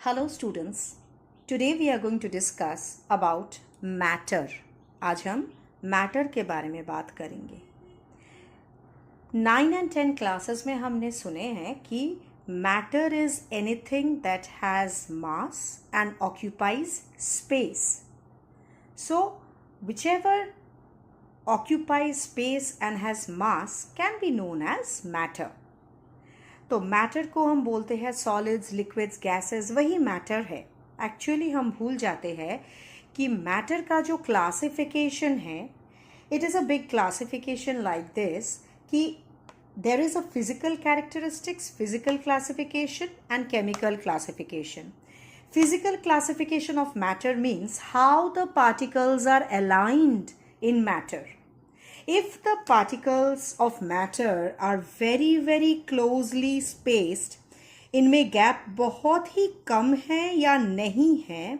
Hello students, today we are going to discuss about matter. आज हम matter के बारे में बात करेंगे। 9 and 10 classes में हमने सुने हैं कि matter is anything that has mass and occupies space. So whichever occupies space and has mass can be known as matter. तो मैटर को हम बोलते हैं सॉलिड्स, लिक्विड्स, गैसेस, वही मैटर है। एक्चुअली हम भूल जाते हैं कि मैटर का जो क्लासिफिकेशन है, it is a big classification like this कि there is a physical characteristics, physical classification and chemical classification. Physical classification of matter means how the particles are aligned in matter. If the particles of matter are very very closely spaced, इनमें gap बहुत ही कम है या नहीं है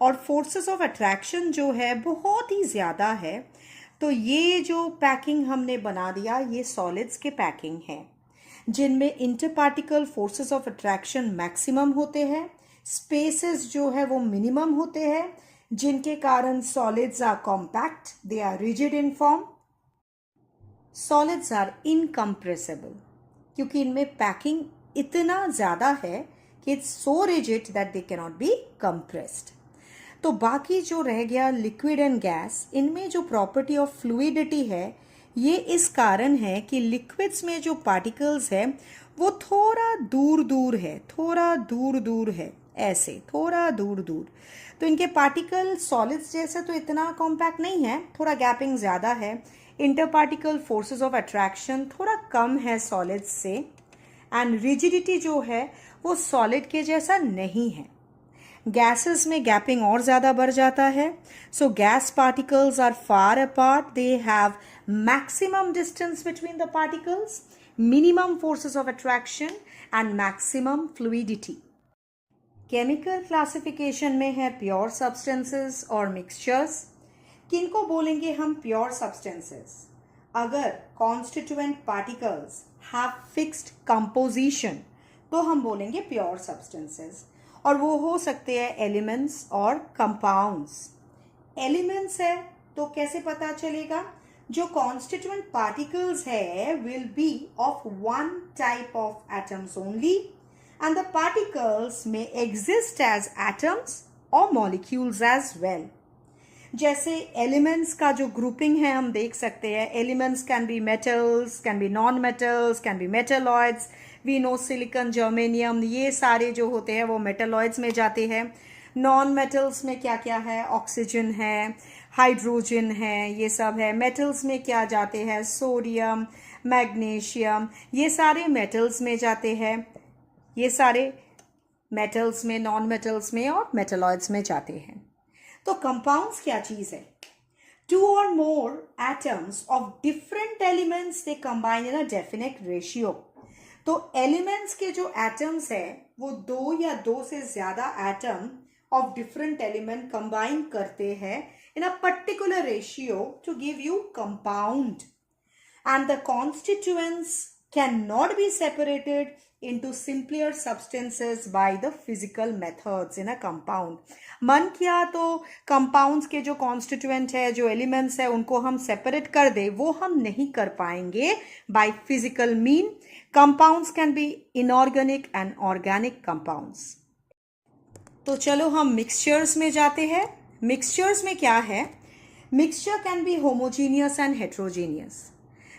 और forces of attraction जो है बहुत ही ज़्यादा है, तो ये जो पैकिंग हमने बना दिया ये सॉलिड्स के पैकिंग है जिनमें इंटरपार्टिकल फोर्सेस ऑफ अट्रैक्शन मैक्सिमम होते हैं, स्पेसेस जो है वो मिनिमम होते हैं, जिनके कारण solids are compact, they are rigid in form. Solids are incompressible क्योंकि इनमें पैकिंग इतना ज़्यादा है कि it's so rigid that they can not be compressed. तो बाकी जो रह गया लिक्विड एंड गैस, इनमें जो प्रॉपर्टी ऑफ फ्लूइडिटी है ये इस कारण है कि लिक्विड्स में जो पार्टिकल्स है वो थोड़ा दूर दूर है, थोड़ा दूर दूर है, ऐसे थोड़ा दूर दूर. तो इनके पार्टिकल सॉलिड्स जैसे तो इतना कॉम्पैक्ट नहीं है, थोड़ा गैपिंग ज़्यादा है. इंटरपार्टिकल फोर्सेस ऑफ अट्रैक्शन थोड़ा कम है सॉलिड्स से एंड रिजिडिटी जो है वो सॉलिड के जैसा नहीं है. गैसेस में गैपिंग और ज़्यादा बढ़ जाता है. So gas particles are far apart, they have maximum distance between the particles, minimum forces of attraction and maximum fluidity. Chemical classification में है प्योर सब्सटेंसेस और मिक्सचर्स. किनको बोलेंगे हम प्योर सब्सटेंसेस? अगर constituent particles have fixed composition तो हम बोलेंगे प्योर सब्सटेंसेस, और वो हो सकते हैं एलिमेंट्स और कंपाउंड्स. एलिमेंट्स है तो कैसे पता चलेगा? जो कॉन्स्टिट्यूएंट पार्टिकल्स है will be of one type of atoms only and the particles में एग्जिस्ट एज एटम्स और मॉलिक्यूल्स एज वेल. जैसे एलिमेंट्स का जो ग्रुपिंग है हम देख सकते हैं. Elements can be metals, can be non metals, can be metalloids. We know silicon, germanium, ये सारे जो होते हैं वो मेटलॉइड्स में जाते हैं. नॉन मेटल्स में क्या क्या है? ऑक्सीजन है, हाइड्रोजन है, ये सब है. मेटल्स में क्या जाते हैं? सोडियम, मैग्नीशियम, ये सारे मेटल्स में जाते हैं. ये सारे मेटल्स में, नॉन मेटल्स में और मेटलॉइड्स में जाते हैं. तो कंपाउंड्स क्या चीज है? टू और मोर atoms of different elements they combine in a definite ratio. तो एलिमेंट्स के जो एटम्स है वो दो या दो से ज्यादा atom of different element combine करते हैं in a particular ratio to give you compound. And the constituents can not be separated into simpler substances by the physical methods in a compound. मन किया तो compounds के जो constituent है, जो elements है, उनको हम separate कर दे, वो हम नहीं कर पाएंगे by physical mean. Compounds can be inorganic and organic compounds. तो चलो हम mixtures में जाते हैं. Mixtures में क्या है? Mixture can be homogeneous and heterogeneous.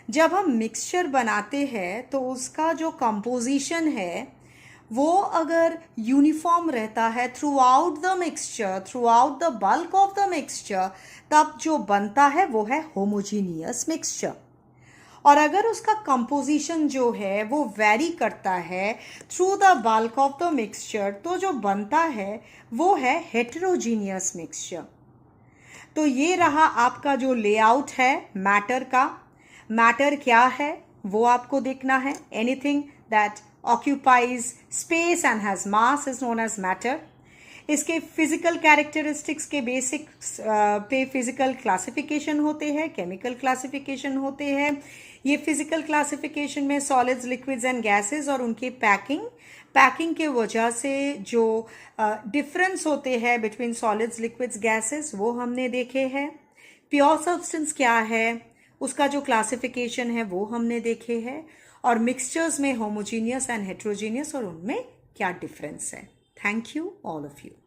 जब हम मिक्सचर बनाते हैं तो उसका जो कंपोजिशन है वो अगर यूनिफॉर्म रहता है through out the mixture, through out the bulk of the mixture, तब जो बनता है वो है होमोजीनियस मिक्सचर. और अगर उसका कंपोजिशन जो है वो वेरी करता है through the bulk of the mixture, तो जो बनता है वो है हेटेरोजीनियस मिक्सचर. तो ये रहा आपका जो लेआउट है मैटर का. मैटर क्या है वो आपको देखना है. Anything that occupies space and has mass is known as matter. इसके फिजिकल कैरेक्टरिस्टिक्स के बेसिक्स पे फिजिकल क्लासिफिकेशन होते हैं, केमिकल क्लासिफिकेशन होते हैं। ये फिजिकल क्लासिफिकेशन में सॉलिड्स, लिक्विड्स एंड गैसेस और उनकी पैकिंग के वजह से जो डिफरेंस होते हैं बिटवीन सॉलिड्स, लिक्विड्स, गैसेस, वो हमने देखे हैं। प्योर सब्सटेंस क्या है, उसका जो क्लासिफिकेशन है वो हमने देखे हैं। और मिक्सचर्स में होमोजीनियस एंड हेट्रोजीनियस और उनमें क्या डिफरेंस है। Thank you all of you.